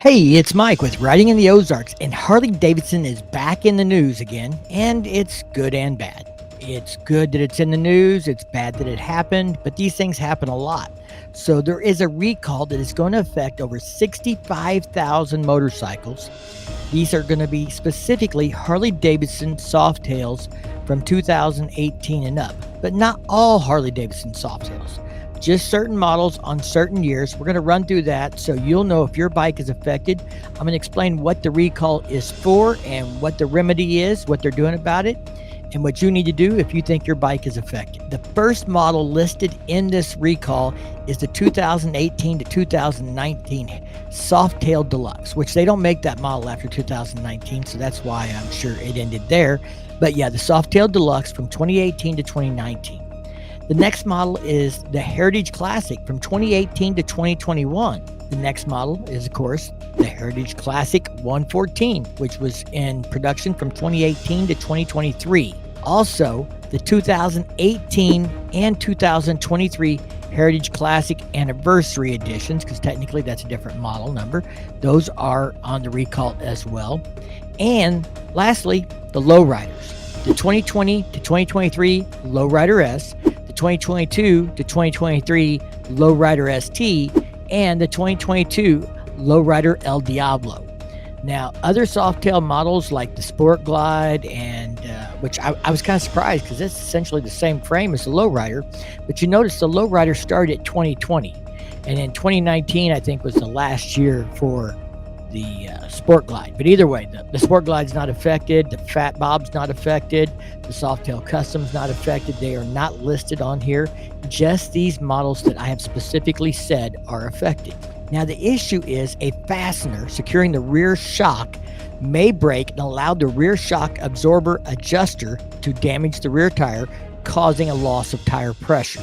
Hey, it's Mike with Riding in the Ozarks, and Harley Davidson is back in the news again, and it's good and bad. It's good that it's in the news, it's bad that it happened, but these things happen a lot. So there is a recall that is going to affect over 65,000 motorcycles. These are going to be specifically Harley Davidson Softails from 2018 and up, but not all Harley Davidson Softails. Just certain models on certain years. We're going to run through that so you'll know if your bike is affected. I'm going to explain what the recall is for and what the remedy is, what they're doing about it, and what you need to do if you think your bike is affected. The first model listed in this recall is the 2018 to 2019 Softail Deluxe, which they don't make that model after 2019, so that's why I'm sure it ended there. But yeah, the Softail Deluxe from 2018 to 2019. The next model is the Heritage Classic from 2018 to 2021. The next model is, of course, the Heritage Classic 114, which was in production from 2018 to 2023. Also, the 2018 and 2023 Heritage Classic Anniversary Editions, because technically that's a different model number. Those are on the recall as well. And lastly, the Lowriders. The 2020 to 2023 Lowrider S, the 2022 to 2023 Lowrider ST, and the 2022 Lowrider El Diablo. Now, other Softail models like the Sport Glide, and which I was kind of surprised because it's essentially the same frame as the Lowrider, but you notice the Lowrider started at 2020, and in 2019 I think was the last year for the Sport Glide. But either way, the Sport Glide's not affected, the Fat Bob's not affected, the Softail Custom's not affected. They are not listed on here. Just these models that I have specifically said are affected. Now, the issue is a fastener securing the rear shock may break and allow the rear shock absorber adjuster to damage the rear tire, causing a loss of tire pressure.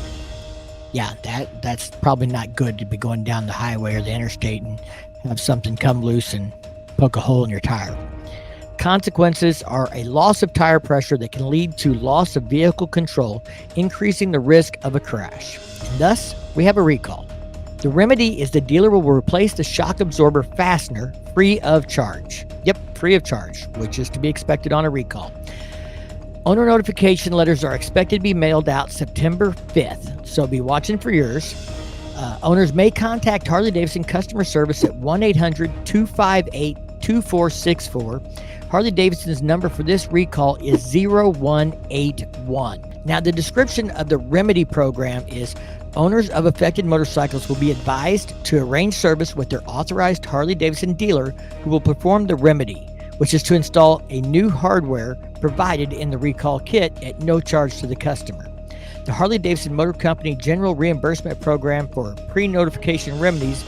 Yeah, that's probably not good to be going down the highway or the interstate and have something come loose and poke a hole in your tire. Consequences are a loss of tire pressure that can lead to loss of vehicle control, increasing the risk of a crash. And thus, we have a recall. The remedy is the dealer will replace the shock absorber fastener free of charge. Yep, free of charge, which is to be expected on a recall. Owner notification letters are expected to be mailed out September 5th, so be watching for yours. Owners may contact Harley-Davidson customer service at 1-800-258-2464. Harley-Davidson's number for this recall is 0181. Now, the description of the remedy program is owners of affected motorcycles will be advised to arrange service with their authorized Harley-Davidson dealer who will perform the remedy, which is to install a new hardware provided in the recall kit at no charge to the customer. The Harley-Davidson Motor Company General Reimbursement Program for Pre-Notification Remedies,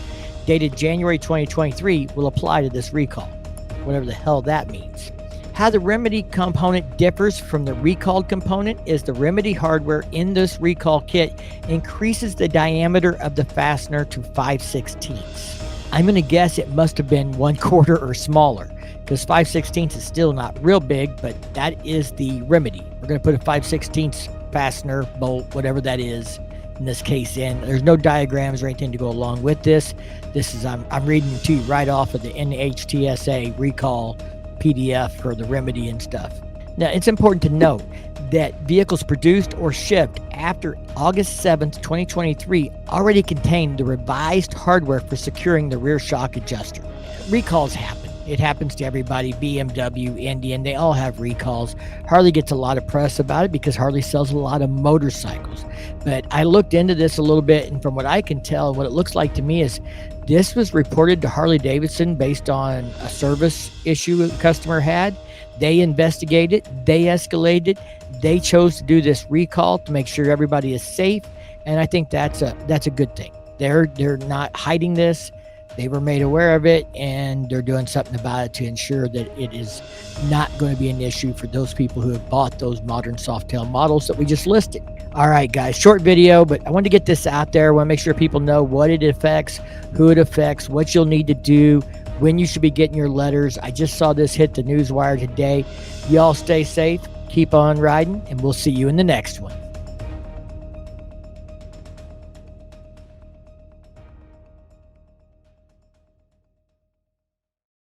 dated January 2023, will apply to this recall, whatever the hell that means. How the remedy component differs from the recalled component is the remedy hardware in this recall kit increases the diameter of the fastener to 5/16. I'm going to guess it must have been 1/4 or smaller, because 5/16 is still not real big, but that is the remedy. We're going to put a 5/16 fastener, bolt, whatever that is, in this case in. There's no diagrams or anything to go along with this. This is, I'm reading to you right off of the NHTSA recall PDF for the remedy and stuff. Now, it's important to note that vehicles produced or shipped after August 7th, 2023 already contain the revised hardware for securing the rear shock adjuster. Recalls happen. It happens to everybody. BMW, Indian, they all have recalls. Harley gets a lot of press about it because Harley sells a lot of motorcycles. But I looked into this a little bit, and from what I can tell, what it looks like to me is this was reported to Harley-Davidson based on a service issue a customer had. They investigated, they escalated, they chose to do this recall to make sure everybody is safe, and I think that's a good thing. They're not hiding this. They were made aware of it, and they're doing something about it to ensure that it is not going to be an issue for those people who have bought those modern Softail models that we just listed. All right, guys, short video, but I wanted to get this out there. I want to make sure people know what it affects, who it affects, what you'll need to do, when you should be getting your letters. I just saw this hit the newswire today. Y'all stay safe, keep on riding, and we'll see you in the next one.